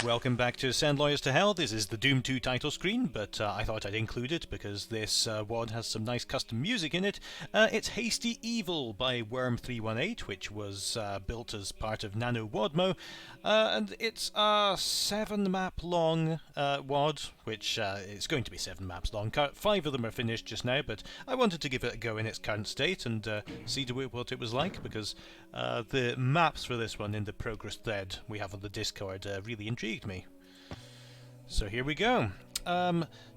Welcome back to Send Lawyers to Hell. This is the Doom 2 title screen, but I thought I'd include it because this WOD has some nice custom music in it. It's Hasty Evil by Worm318, which was built as part of Nano Wadmo, and it's a 7-map long WOD, which is going to be 7 maps long. 5 of them are finished just now, but I wanted to give it a go in its current state and see what it was like, because the maps for this one in the progress thread we have on the Discord really intrigued me. So here we go.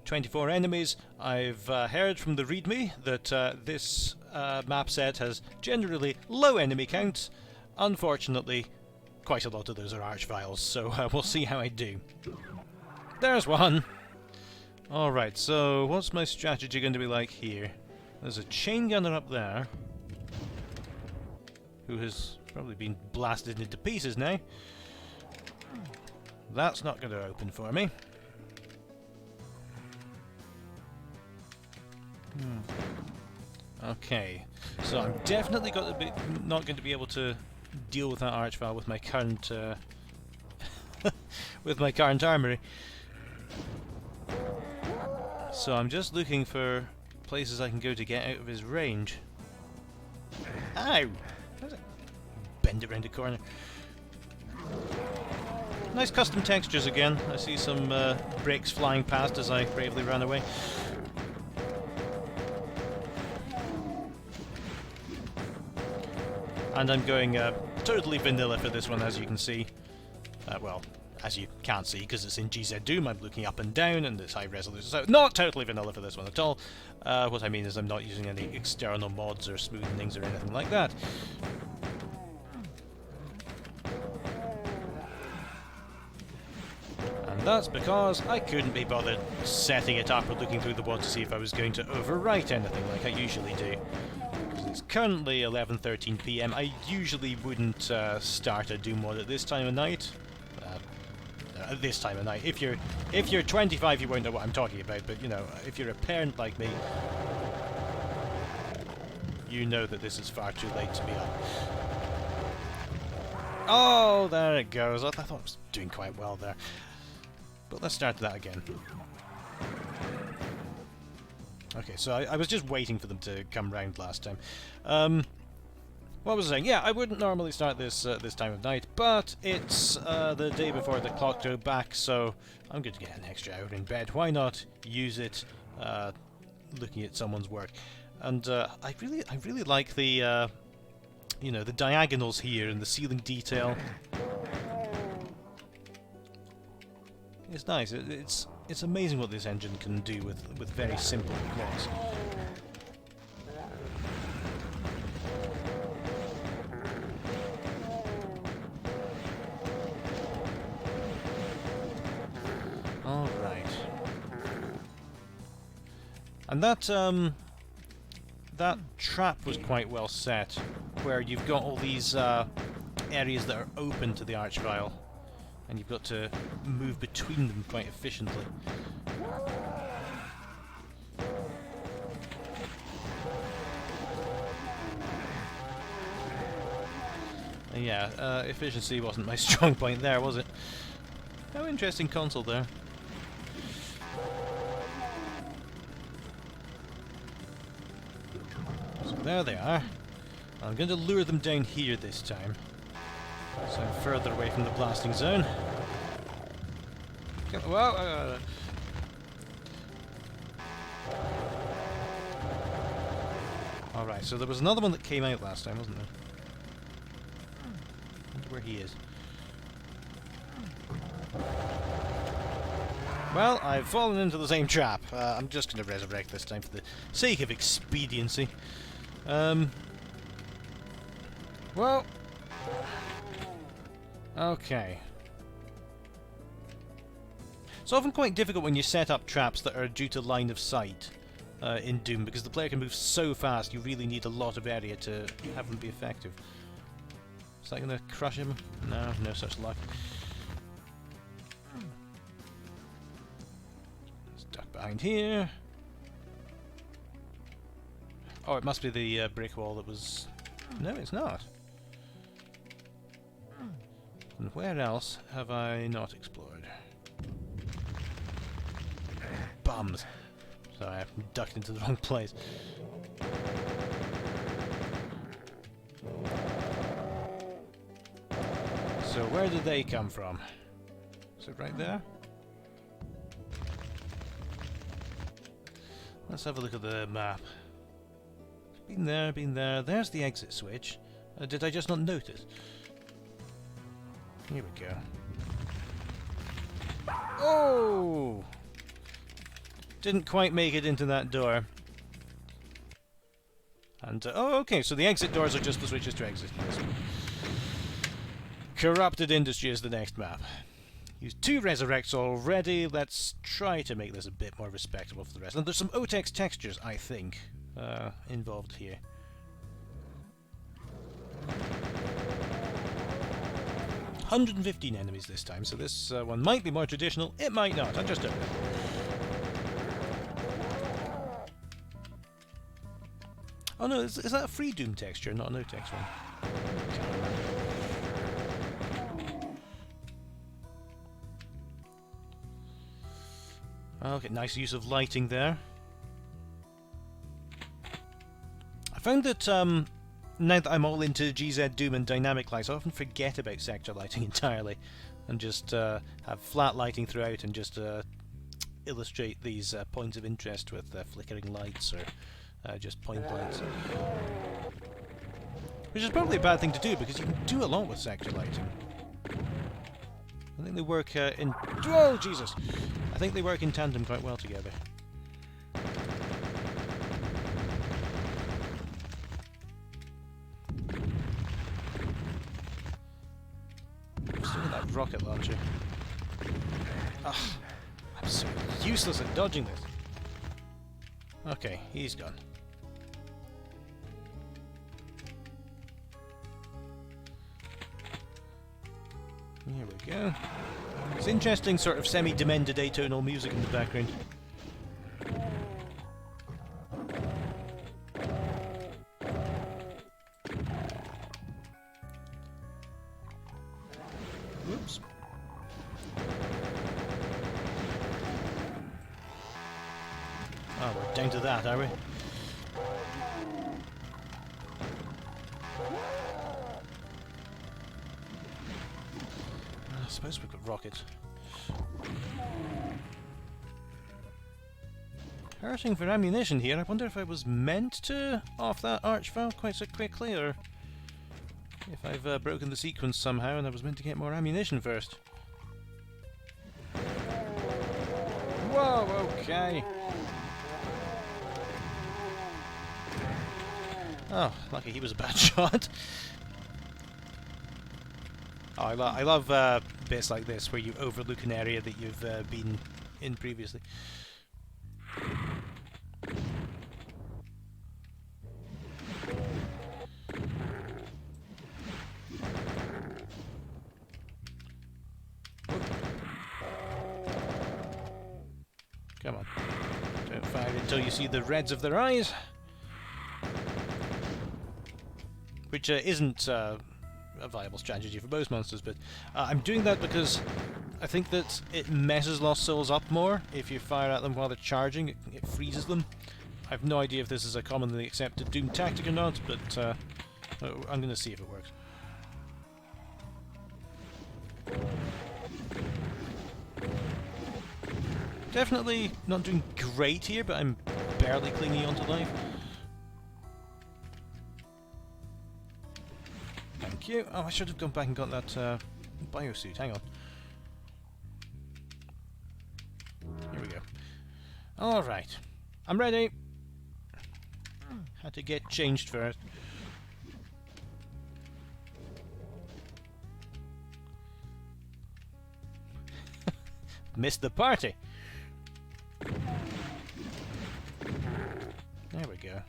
24 enemies. I've heard from the readme that this map set has generally low enemy count. Unfortunately, quite a lot of those are archviles, so we'll see how I do. There's one! Alright, so what's my strategy going to be like here? There's a chain gunner up there, who has probably been blasted into pieces now. That's not going to open for me. Okay, so I'm definitely not going to be able to deal with that archvile with my current with my current armory. So I'm just looking for places I can go to get out of his range. Ow! Bend it round the corner. Nice custom textures again. I see some bricks flying past as I bravely ran away. And I'm going totally vanilla for this one, as you can see. Well, as you can't see because it's in GZ Doom, I'm looking up and down and it's high resolution. So not totally vanilla for this one at all. What I mean is I'm not using any external mods or smoothenings or anything like that. That's because I couldn't be bothered setting it up or looking through the WOD to see if I was going to overwrite anything like I usually do. Because it's currently 11:13 PM. I usually wouldn't start a Doom WOD at this time of night. At this time of night. If you're 25, you won't know what I'm talking about. But you know, if you're a parent like me, you know that this is far too late to be up. Oh, there it goes. I thought I was doing quite well there. But let's start that again. Okay, so I was just waiting for them to come round last time. What was I saying? Yeah, I wouldn't normally start this this time of night, but it's the day before the clock to go back, so I'm going to get an extra hour in bed. Why not use it looking at someone's work? And I really like the you know, the diagonals here and the ceiling detail. It's nice. It's amazing what this engine can do with very simple plots. All right. And that trap was quite well set, where you've got all these areas that are open to the archvile. And you've got to move between them quite efficiently. Yeah, efficiency wasn't my strong point there, was it? Oh, interesting console there. So there they are. I'm going to lure them down here this time. So I'm further away from the blasting zone. Well, alright, so there was another one that came out last time, wasn't there? I wonder where he is. Well, I've fallen into the same trap. I'm just going to resurrect this time for the sake of expediency. Well... Okay. It's often quite difficult when you set up traps that are due to line of sight in Doom, because the player can move so fast you really need a lot of area to have them be effective. Is that going to crush him? No, no such luck. Stuck behind here. Oh, it must be the brick wall that was... No, it's not. And where else have I not explored? Bums! Sorry, I ducked into the wrong place. So where did they come from? Is it right there? Let's have a look at the map. Been there, been there. There's the exit switch. Did I just not notice? Here we go. Oh! Didn't quite make it into that door. And, oh, okay, so the exit doors are just the switches to exit. Corrupted Industry is the next map. Used 2 resurrects already. Let's try to make this a bit more respectable for the rest. And there's some OTEX textures, I think, involved here. $115 enemies this time, so this one might be more traditional. It might not. I just don't know. Oh no, is that a free Doom texture, not an OTEX one? Okay, nice use of lighting there. I found that now that I'm all into GZ Doom and dynamic lights, I often forget about sector lighting entirely and just have flat lighting throughout and just illustrate these points of interest with flickering lights or just point lights. Which is probably a bad thing to do because you can do a lot with sector lighting. I think they work in... Oh, Jesus! I think they work in tandem quite well together. Still that rocket launcher. Ugh, I'm so useless at dodging this. Okay, he's gone. Here we go. It's interesting sort of semi-demented atonal music in the background. Whoops. Oh, we're down to that, are we? I suppose we've got rockets. Hurting for ammunition here. I wonder if I was meant to off that arch valve quite so quickly, or if I've broken the sequence somehow and I was meant to get more ammunition first. Whoa, okay. Oh, lucky he was a bad shot. Oh, I love bits like this where you overlook an area that you've been in previously. Come on. Don't fire until you see the reds of their eyes. Which isn't a viable strategy for most monsters, but I'm doing that because I think that it messes Lost Souls up more if you fire at them while they're charging. It freezes them. I have no idea if this is a commonly accepted Doom tactic or not, but I'm going to see if it works. Definitely not doing great here, but I'm barely clinging onto life. Thank you. Oh, I should have gone back and got that biosuit. Hang on. Here we go. Alright. I'm ready. Had to get changed first. Missed the party. There we go.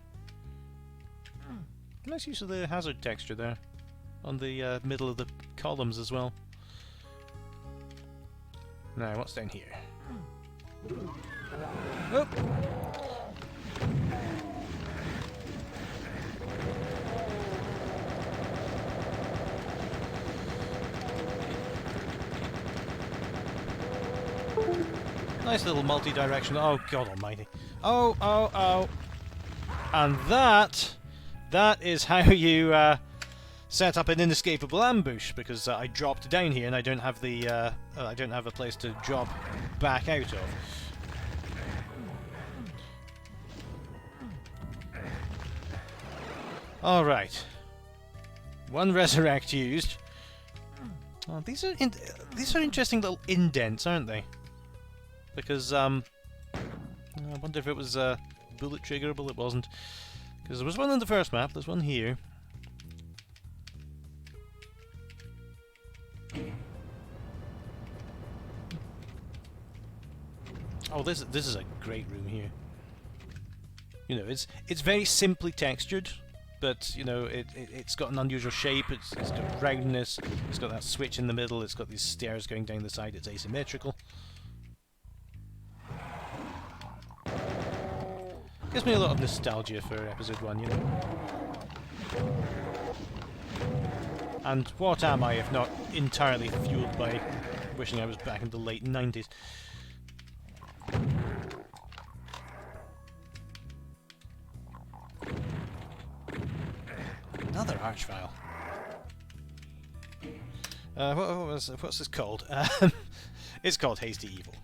Nice use of the hazard texture there. On the middle of the columns as well. Now, what's down here? Oh! Nice little multi-directional. Oh, God almighty. Oh, oh, oh. And that is how you set up an inescapable ambush, because I dropped down here and I don't have the I don't have a place to drop back out of. All right. One resurrect used. Oh, these are interesting little indents, aren't they? Because I wonder if it was bullet triggerable. It wasn't, because there was one on the first map. There's one here. Oh, this is a great room here. You know, it's very simply textured, but you know it's got an unusual shape. It's got roundness. It's got that switch in the middle. It's got these stairs going down the side. It's asymmetrical. Gives me a lot of nostalgia for episode 1, you know. And what am I if not entirely fueled by wishing I was back in the late 90s? Another archvile. What's this called? It's called Hasty Evil.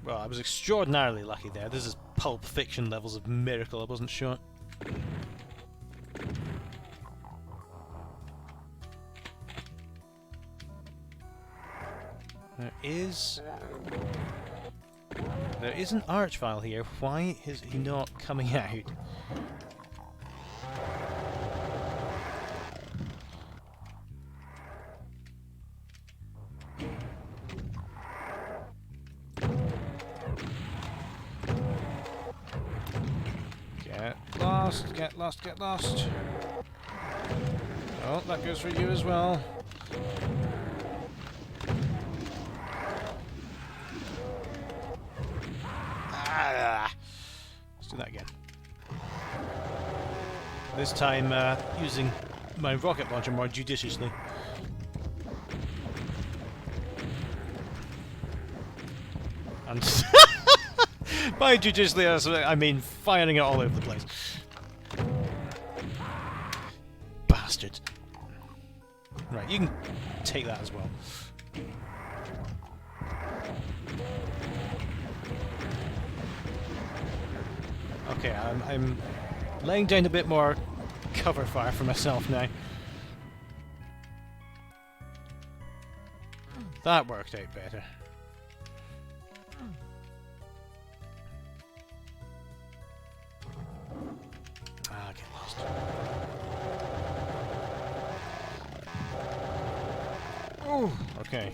Well, I was extraordinarily lucky there. This is Pulp Fiction levels of miracle. I wasn't sure. There is an archvile here. Why is he not coming out? Get lost, get lost. Oh, that goes for you as well. Ah, let's do that again. This time using my rocket launcher more judiciously. And by judiciously, I mean firing it all over the place. Bastard. Right, you can take that as well. Okay, I'm laying down a bit more cover fire for myself now. That worked out better. Ah, get lost. Oh, okay.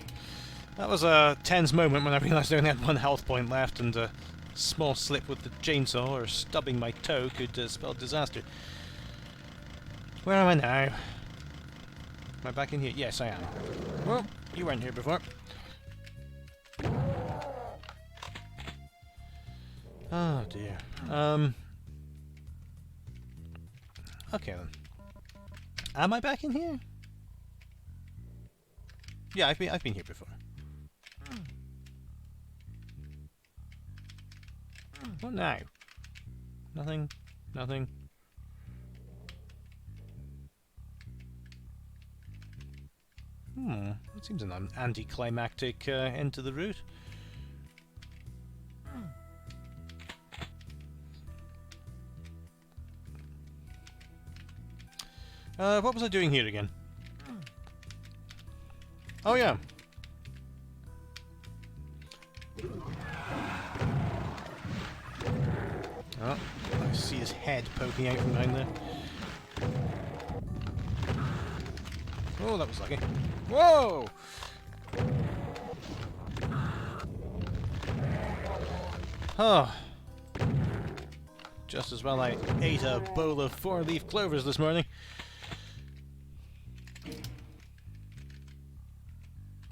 That was a tense moment when I realised I only had one health point left, and a small slip with the chainsaw or stubbing my toe could spell disaster. Where am I now? Am I back in here? Yes, I am. Well, you weren't here before. Oh dear. Okay then. Am I back in here? Yeah, I've been here before. What now? Nothing. Nothing. It seems an anticlimactic end to the route. What was I doing here again? Oh yeah. Oh, I see his head poking out from behind there. Oh, that was lucky. Whoa! Oh. Just as well I ate a bowl of 4-leaf clovers this morning.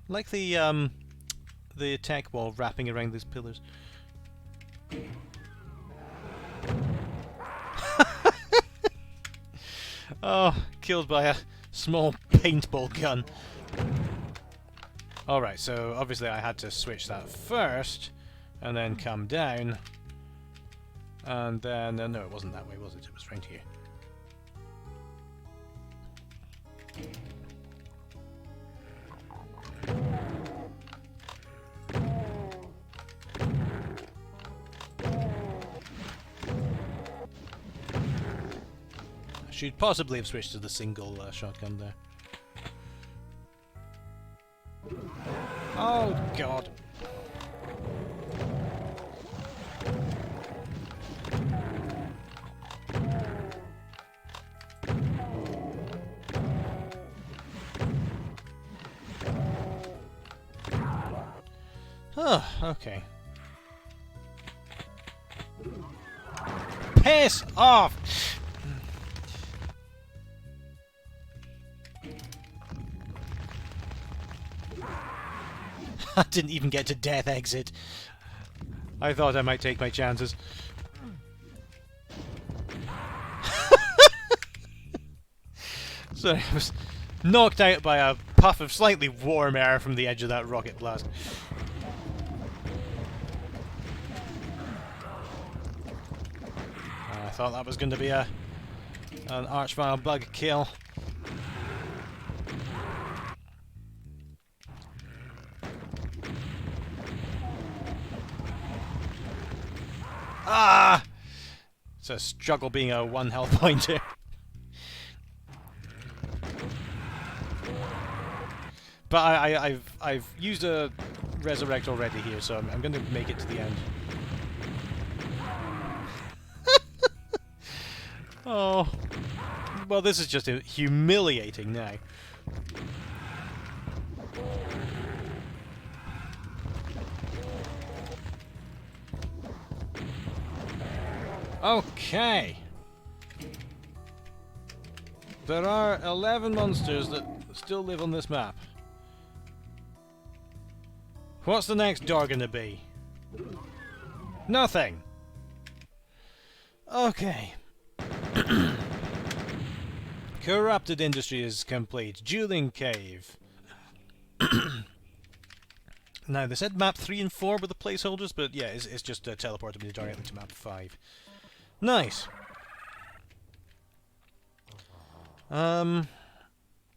Like the attack wall wrapping around these pillars. Oh, killed by a small paintball gun. Alright, so obviously I had to switch that first, and then come down, and then... no, it wasn't that way, was it? It was right here. I should possibly have switched to the single shotgun there. Oh, God. Oh, okay. Piss off! I didn't even get to death exit. I thought I might take my chances. So I was knocked out by a puff of slightly warm air from the edge of that rocket blast. I thought that was going to be an Archvile bug kill. Ah! It's a struggle being a 1 health pointer. But I've used a resurrect already here, so I'm going to make it to the end. Oh, well, this is just humiliating now. Okay. There are 11 monsters that still live on this map. What's the next door gonna be? Nothing. Okay. Corrupted industry is complete. Julene Cave. Now, they said map 3 and 4 were the placeholders, but yeah, it's just teleported me directly to map 5. Nice.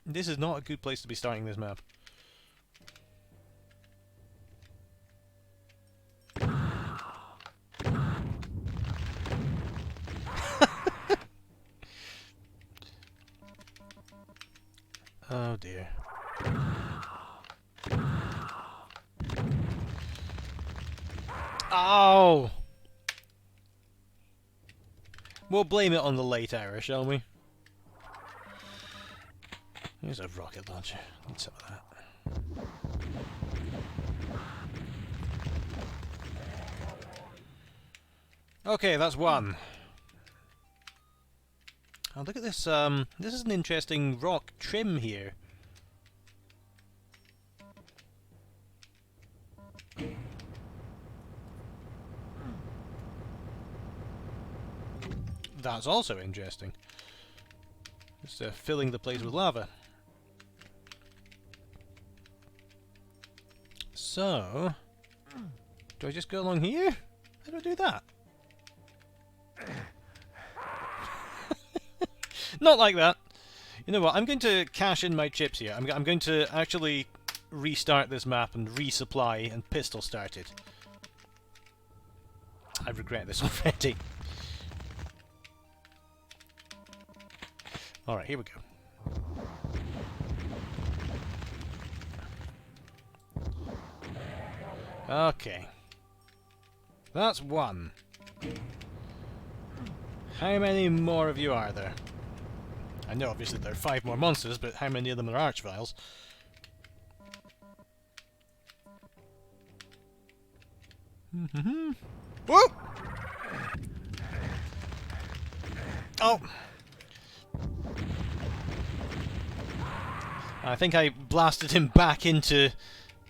This is not a good place to be starting this map. Oh dear. Oh! We'll blame it on the late hour, shall we? Here's a rocket launcher. Need some of that. Okay, that's one. Oh, look at this. This is an interesting rock trim here. That's also interesting. Just filling the place with lava. So, do I just go along here? How do I do that? Not like that. You know what? I'm going to cash in my chips here. I'm going to actually restart this map and resupply and pistol start it. I regret this already. Alright, here we go. Okay. That's one. How many more of you are there? I know obviously there are 5 more monsters, but how many of them are Archviles? Whoa! Oh! I think I blasted him back into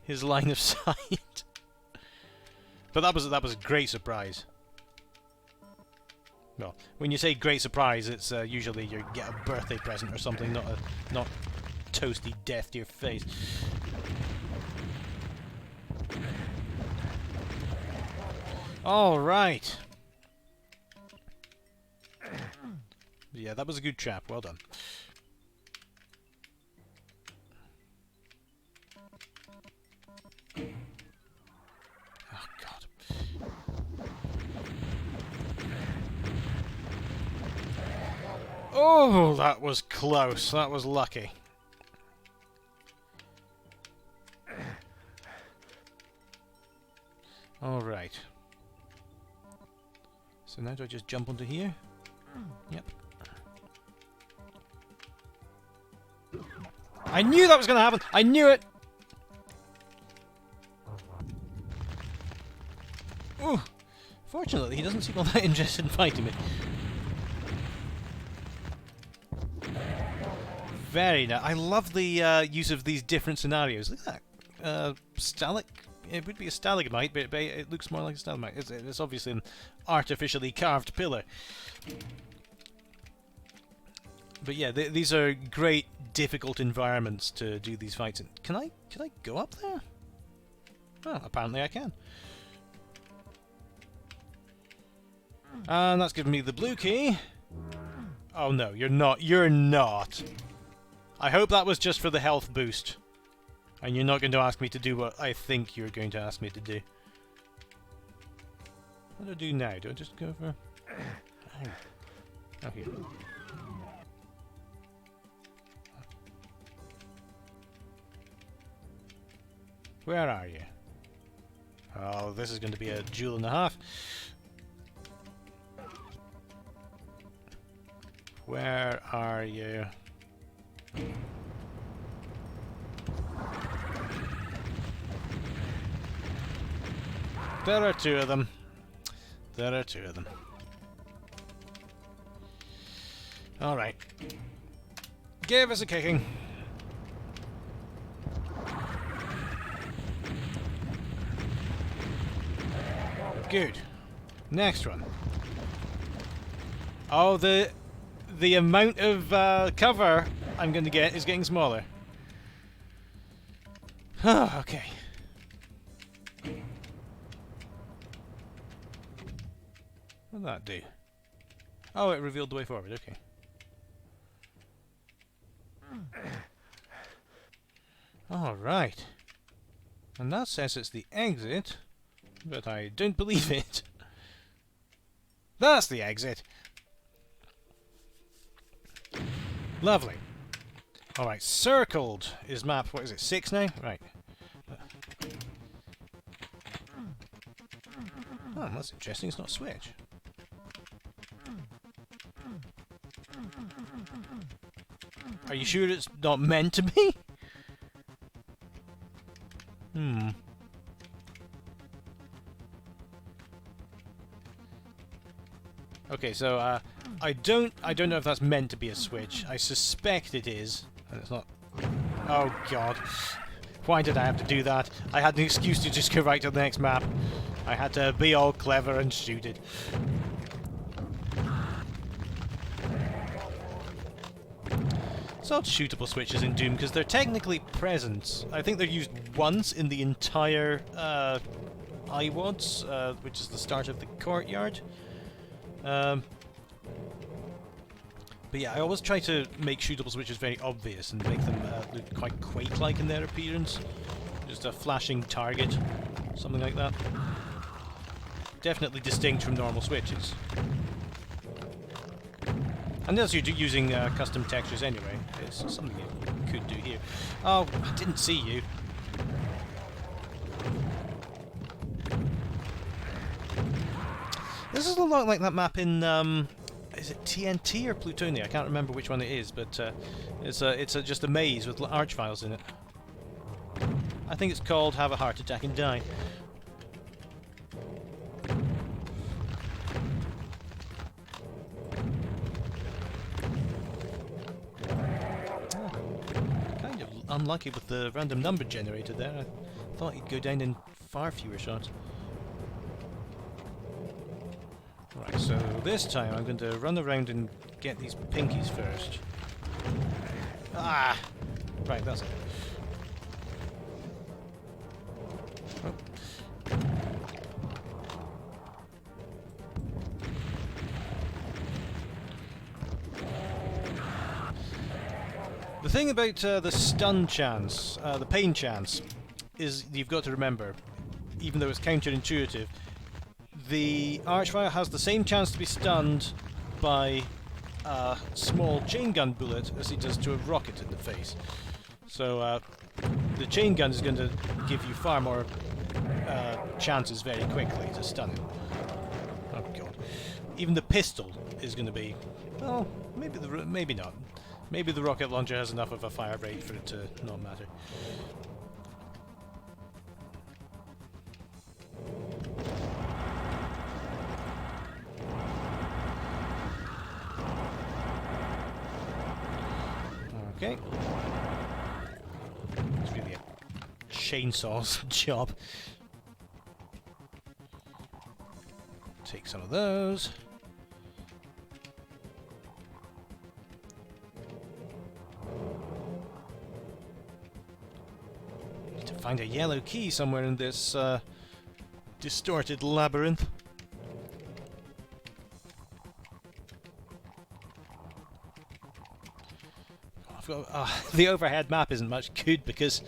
his line of sight. But that was a great surprise. Well, when you say great surprise, it's usually you get a birthday present or something, not toasty death to your face. All right. Yeah, that was a good trap. Well done. Oh, God. Oh, that was close. That was lucky. All right. So now do I just jump onto here? Yep. I knew that was going to happen! I knew it! Ooh! Fortunately, he doesn't seem all that interested in fighting me. Very nice. I love the use of these different scenarios. Look at that. It would be a stalagmite, but it looks more like a stalagmite. It's obviously an artificially carved pillar. But yeah, these are great, difficult environments to do these fights in. Can I go up there? Well, apparently I can. And that's giving me the blue key. Oh no, you're not. You're not. I hope that was just for the health boost. And you're not going to ask me to do what I think you're going to ask me to do. What do I do now? Do I just go for... Oh, here. Where are you? Oh, this is going to be a jewel and a half. Where are you? There are two of them. There are two of them. Alright. Give us a kicking. Good. Next one. Oh, the amount of cover I'm going to get is getting smaller. Okay. What did that do? Oh, it revealed the way forward. Okay. Alright. And that says it's the exit, but I don't believe it. That's the exit! Lovely. Alright, circled is map, what is it, 6 now? Right. Oh, that's interesting, it's not a switch. Are you sure it's not meant to be? Okay, so I don't know if that's meant to be a switch. I suspect it is, and it's not. Oh God! Why did I have to do that? I had an excuse to just go right to the next map. I had to be all clever and shoot it. It's not shootable switches in Doom because they're technically present. I think they're used once in the entire IWADs, which is the start of the courtyard. But yeah, I always try to make shootable switches very obvious and make them look quite Quake-like in their appearance. Just a flashing target, something like that. Definitely distinct from normal switches. Unless you're using custom textures anyway. It's something you could do here. Oh, I didn't see you. This is a lot like that map in, is it TNT or Plutonia? I can't remember which one it is, but it's just a maze with arch files in it. I think it's called Have a Heart Attack and Die. Kind of unlucky with the random number generator there. I thought he'd go down in far fewer shots. Right, so this time I'm going to run around and get these pinkies first. Ah! Right, that's it. Oh. The thing about the stun chance, the pain chance, is you've got to remember, even though it's counterintuitive, the Archfire has the same chance to be stunned by a small chain gun bullet as he does to a rocket in the face. So the chain gun is going to give you far more chances very quickly to stun him. Oh god. Even the pistol is going to be... well, maybe not. Maybe the rocket launcher has enough of a fire rate for it to not matter. Okay. It's really a chainsaw's job. Take some of those. Need to find a yellow key somewhere in this distorted labyrinth. The overhead map isn't much good because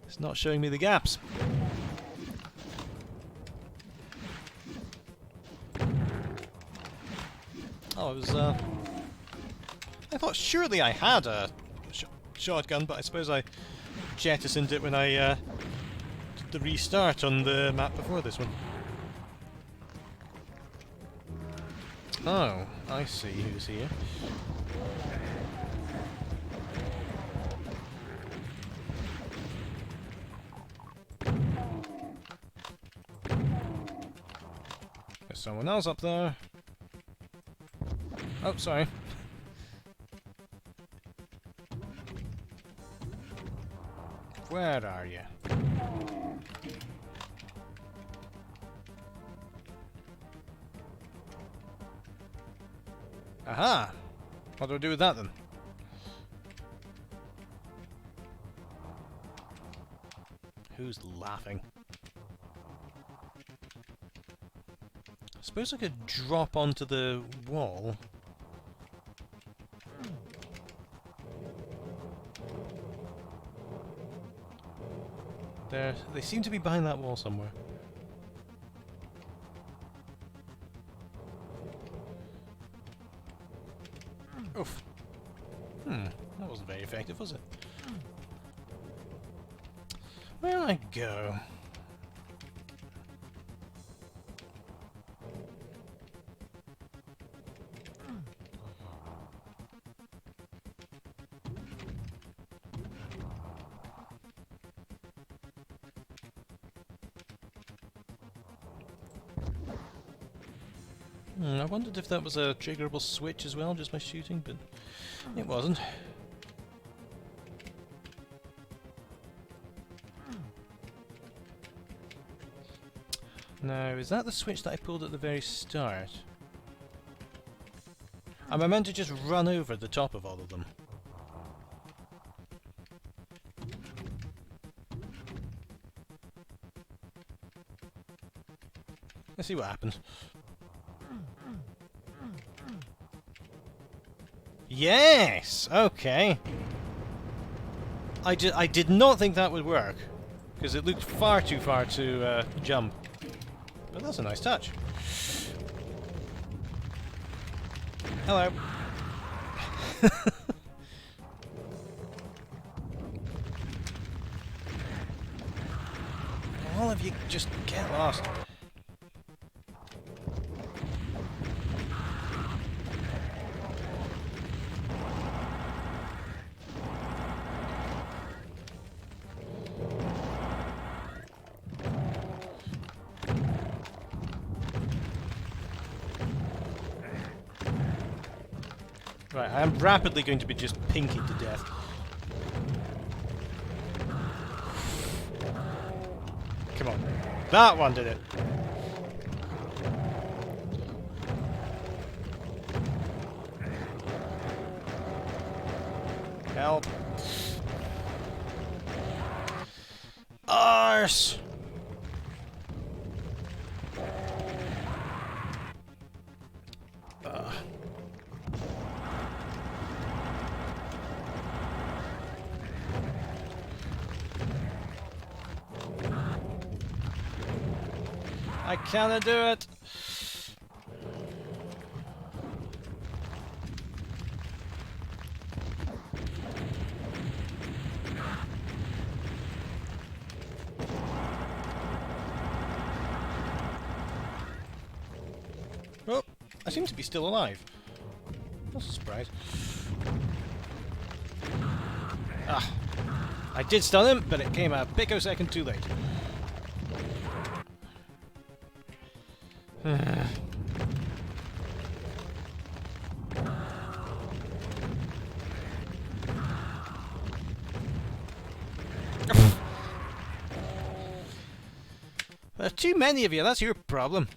it's not showing me the gaps. Oh, it was, I thought surely I had a shotgun, but I suppose I jettisoned it when I did the restart on the map before this one. Oh, I see who's here. There's someone else up there. Oh, sorry. Where are you? Aha! What do I do with that then? Who's laughing? I suppose I could drop onto the wall. They seem to be behind that wall somewhere. Oof. That wasn't very effective, was it? Where'd I go? I wondered if that was a triggerable switch as well, just by shooting, but it wasn't. Now, is that the switch that I pulled at the very start? Am I meant to just run over the top of all of them? Let's see what happens. Yes! Okay. I did not think that would work, because it looked far too far to jump. But that's a nice touch. Hello. All of you just get lost. Right, I am rapidly going to be just pinking to death. Come on. That one did it. Help. Arse! I cannot do it! Oh, I seem to be still alive. That's a surprise. Ah, I did stun him, but it came a picosecond too late. There are too many of you, that's your problem.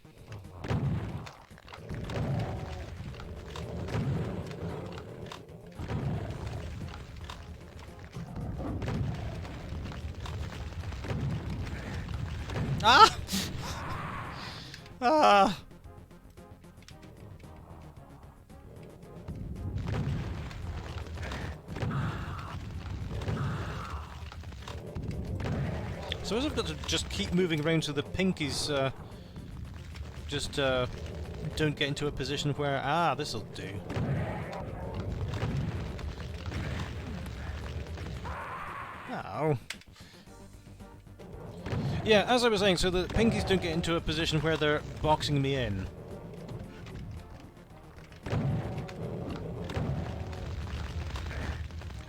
Ah! Ah! So I've got to just keep moving around so the pinkies don't get into a position where... Ah, this'll do. Oh. Yeah, as I was saying, so the pinkies don't get into a position where they're boxing me in.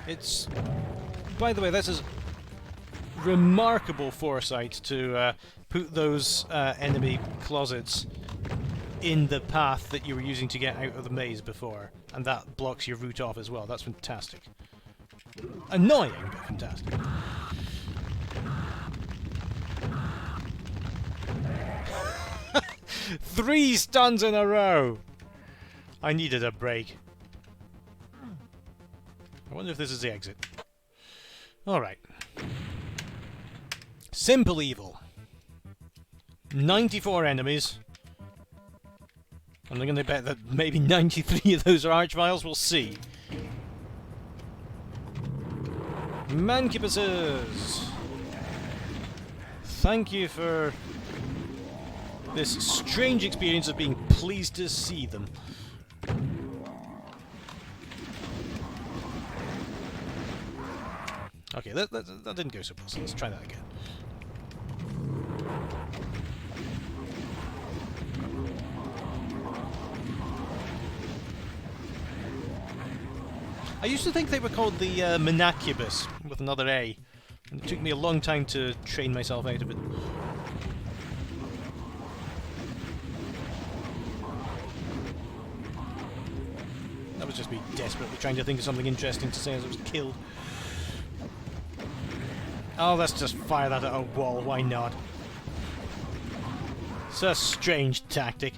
It's... By the way, this is remarkable foresight to put those enemy closets in the path that you were using to get out of the maze before, and that blocks your route off as well. That's fantastic. Annoying, but fantastic. Three stuns in a row! I needed a break. I wonder if this is the exit. Alright. Simple evil. 94 enemies. I'm going to bet that maybe 93 of those are archviles. We'll see. Mancubuses! Thank you for this strange experience of being pleased to see them. Okay, that didn't go so well, so let's try that again. I used to think they were called the Manacubus, with another A, and it took me a long time to train myself out of it. That was just me desperately trying to think of something interesting to say as I was killed. Oh, let's just fire that at a wall, why not? It's a strange tactic.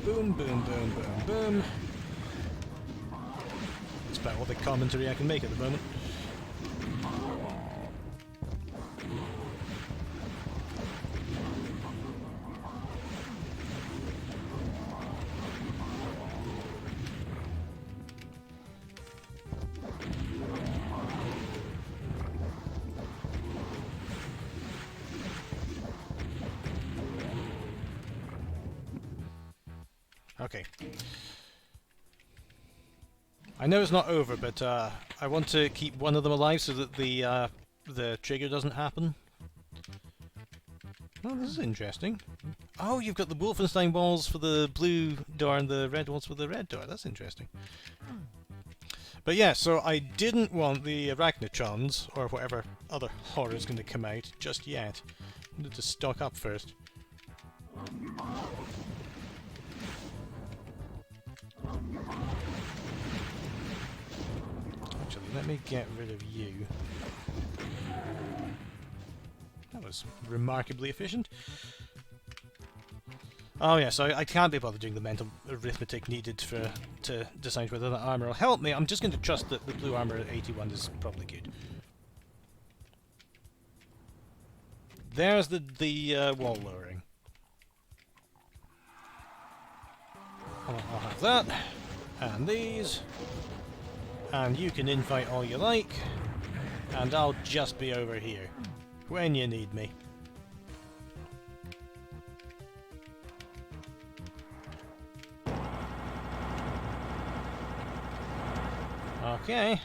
Boom, boom, boom, boom, boom. That's about all the commentary I can make at the moment. Okay. I know it's not over, but I want to keep one of them alive so that the trigger doesn't happen. Oh, this is interesting. Oh, you've got the Wolfenstein walls for the blue door and the red walls for the red door. That's interesting. But yeah, so I didn't want the Arachnotrons, or whatever other horror is going to come out, just yet. I wanted to stock up first. Actually, let me get rid of you. That was remarkably efficient. Oh yeah, so I can't be bothered doing the mental arithmetic needed to decide whether that armour will help me. I'm just going to trust that the blue armour at 81 is probably good. There's the wall lowering. I'll have that. And these. And you can infight all you like, and I'll just be over here when you need me. Okay.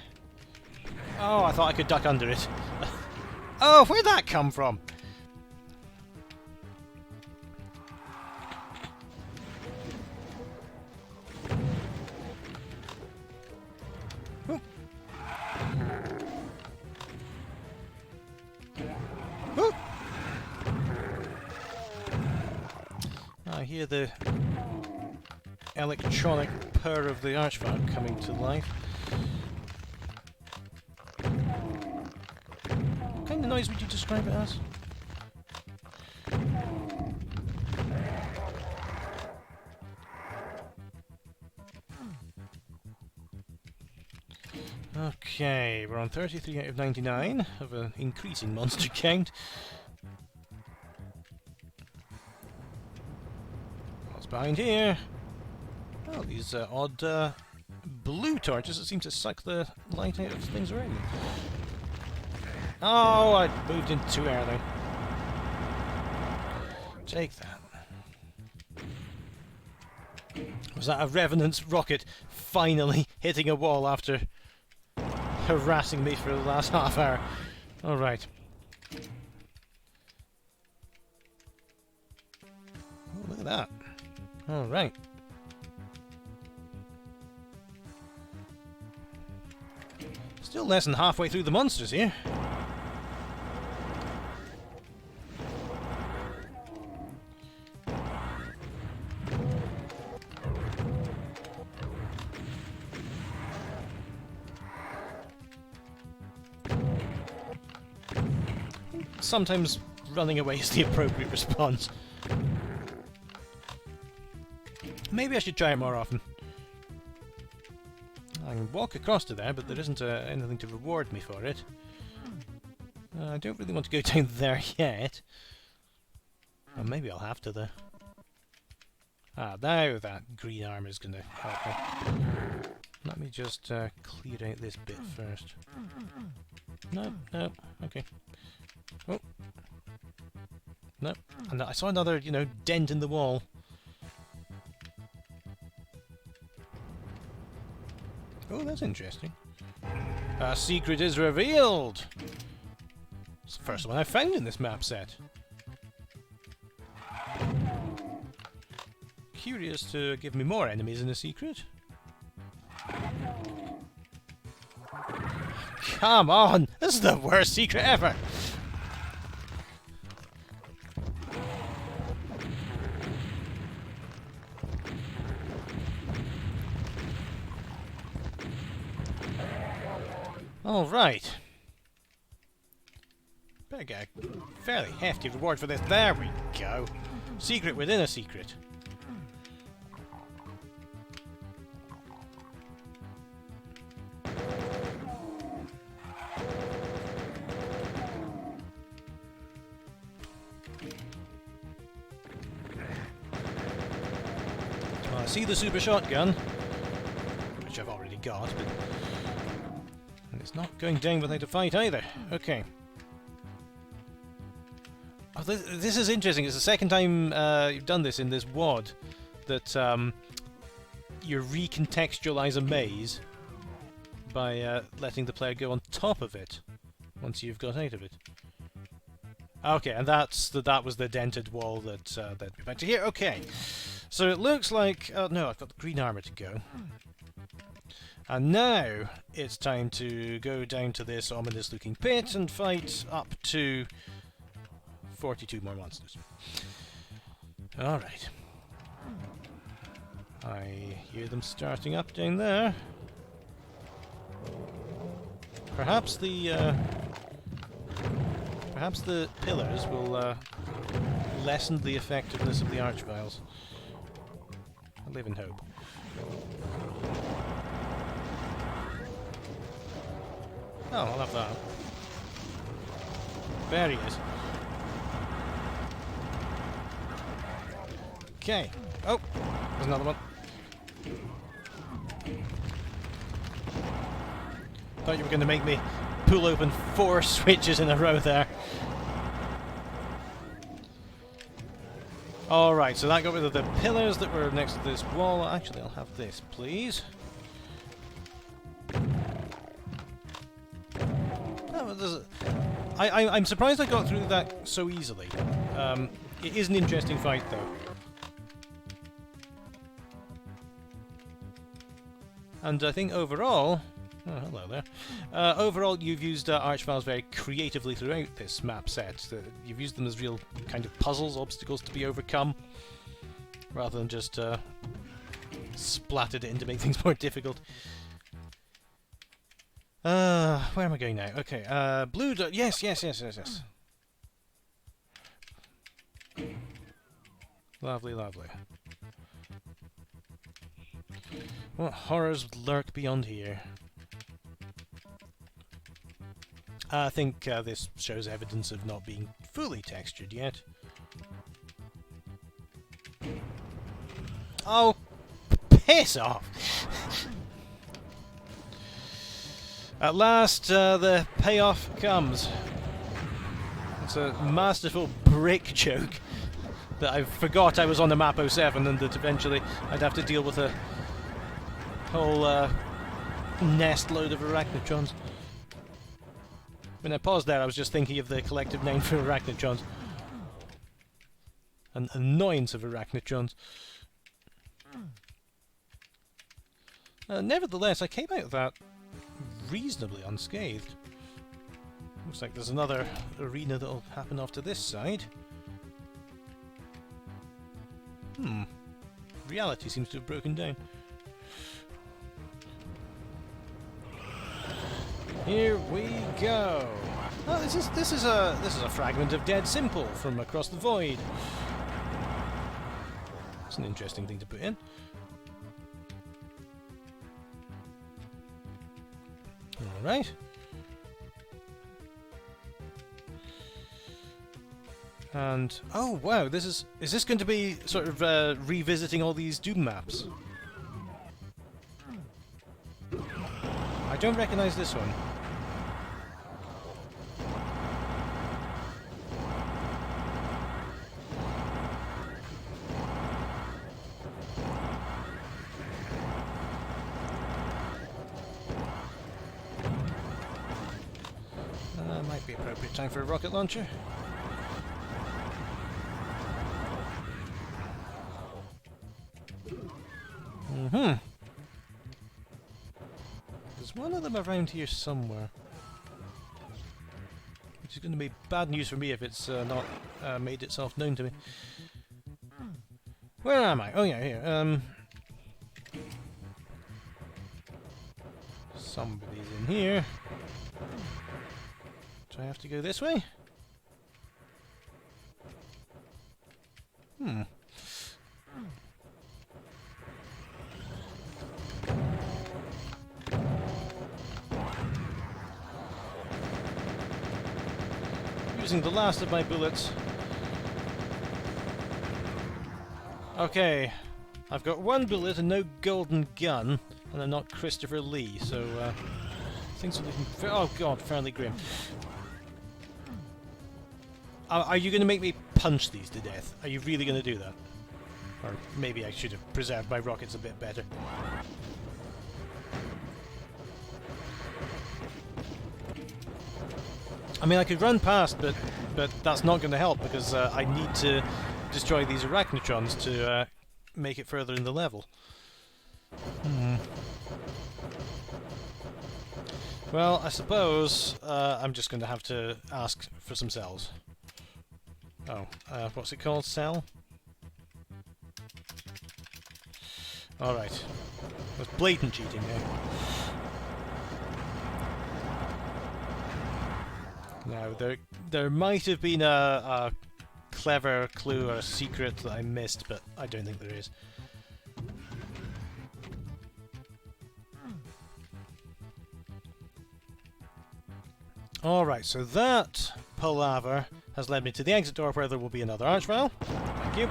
Oh, I thought I could duck under it. Oh, where'd that come from? Oh. Oh. I hear the electronic purr of the archfire coming to life. What kind of noise would you describe it as? Okay, we're on 33 out of 99 of an increasing monster count. What's behind here? Oh, these odd blue torches that seem to suck the light out of things around me. Oh, I moved in too early. Take that. Was that a Revenant's rocket finally hitting a wall after harassing me for the last half hour? Alright. Oh, look at that. Alright. Still less than halfway through the monsters here. Sometimes running away is the appropriate response. Maybe I should try it more often. I can walk across to there, but there isn't anything to reward me for it. I don't really want to go down there yet. Well, maybe I'll have to, though. Ah, now that green armor is going to help me. Let me just clear out this bit first. No, no, okay. Oh. No, and I saw another, you know, dent in the wall. Oh, that's interesting. A secret is revealed! It's the first one I found in this map set. Curious to give me more enemies in a secret. Come on! This is the worst secret ever! Alright. Better get a fairly hefty reward for this. There we go. Secret within a secret. Well, I see the super shotgun, which I've already got, but it's not going down without a fight either. Okay. Oh, this is interesting. It's the second time you've done this in this WOD, that you recontextualize a maze by letting the player go on top of it once you've got out of it. Okay, and that was the dented wall that led me back to here. Okay, so it looks like no, I've got the green armor to go. And now it's time to go down to this ominous looking pit and fight up to 42 more monsters. Alright. I hear them starting up down there. Perhaps the pillars will lessen the effectiveness of the archviles. I live in hope. Oh, I'll have that. There he is. Okay. Oh, there's another one. Thought you were going to make me pull open 4 switches in a row there. Alright, so that got rid of the pillars that were next to this wall. Actually, I'll have this, please. Oh, I'm surprised I got through that so easily. It is an interesting fight, though. And I think overall... Oh, hello there. Overall, you've used archviles very creatively throughout this map set. You've used them as real kind of puzzles, obstacles to be overcome, rather than just splattered it in to make things more difficult. Where am I going now? Okay, blue... Yes. Lovely, lovely. What horrors lurk beyond here? I think this shows evidence of not being fully textured yet. Oh, piss off! At last, the payoff comes. It's a masterful brick joke that I forgot I was on the map 07 and that eventually I'd have to deal with a whole nest load of arachnotrons. When I paused there, I was just thinking of the collective name for arachnotrons. An annoyance of arachnotrons. Nevertheless, I came out of that reasonably unscathed. Looks like there's another arena that'll happen off to this side. Reality seems to have broken down. Here we go. Oh, this is a fragment of Dead Simple from Across the Void. It's an interesting thing to put in. All right. And oh wow, is this going to be sort of revisiting all these Doom maps? I don't recognise this one. Might be appropriate time for a rocket launcher. There's one of them around here somewhere. Which is going to be bad news for me if it's not made itself known to me. Where am I? Oh yeah, here. Somebody's in here. Do I have to go this way? Using the last of my bullets. Okay, I've got 1 bullet and no golden gun, and I'm not Christopher Lee, so things are looking... Oh god, fairly grim. Are you going to make me punch these to death? Are you really going to do that? Or maybe I should have preserved my rockets a bit better. I mean, I could run past, but that's not going to help because I need to destroy these arachnotrons to make it further in the level. Well, I suppose I'm just going to have to ask for some cells. Oh, what's it called? Cell? Alright. That's blatant cheating there. Now, there might have been a clever clue or a secret that I missed, but I don't think there is. Alright, so that palaver has led me to the exit door where there will be another archvile. Thank you.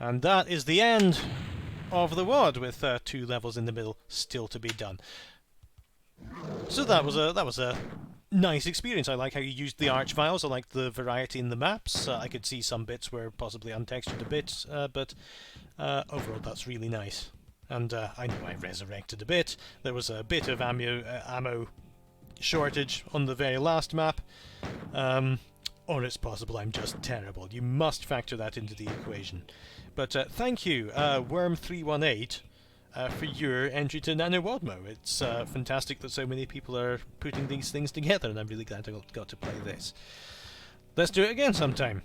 And that is the end of the WOD, with 2 levels in the middle still to be done. So that was a nice experience. I like how you used the arch files. I like the variety in the maps. I could see some bits were possibly untextured a bit, but overall that's really nice. And I know I resurrected a bit. There was a bit of ammo shortage on the very last map. Or it's possible I'm just terrible. You must factor that into the equation. But thank you, Worm318, for your entry to NaNoWodMo. It's fantastic that so many people are putting these things together, and I'm really glad I got to play this. Let's do it again sometime.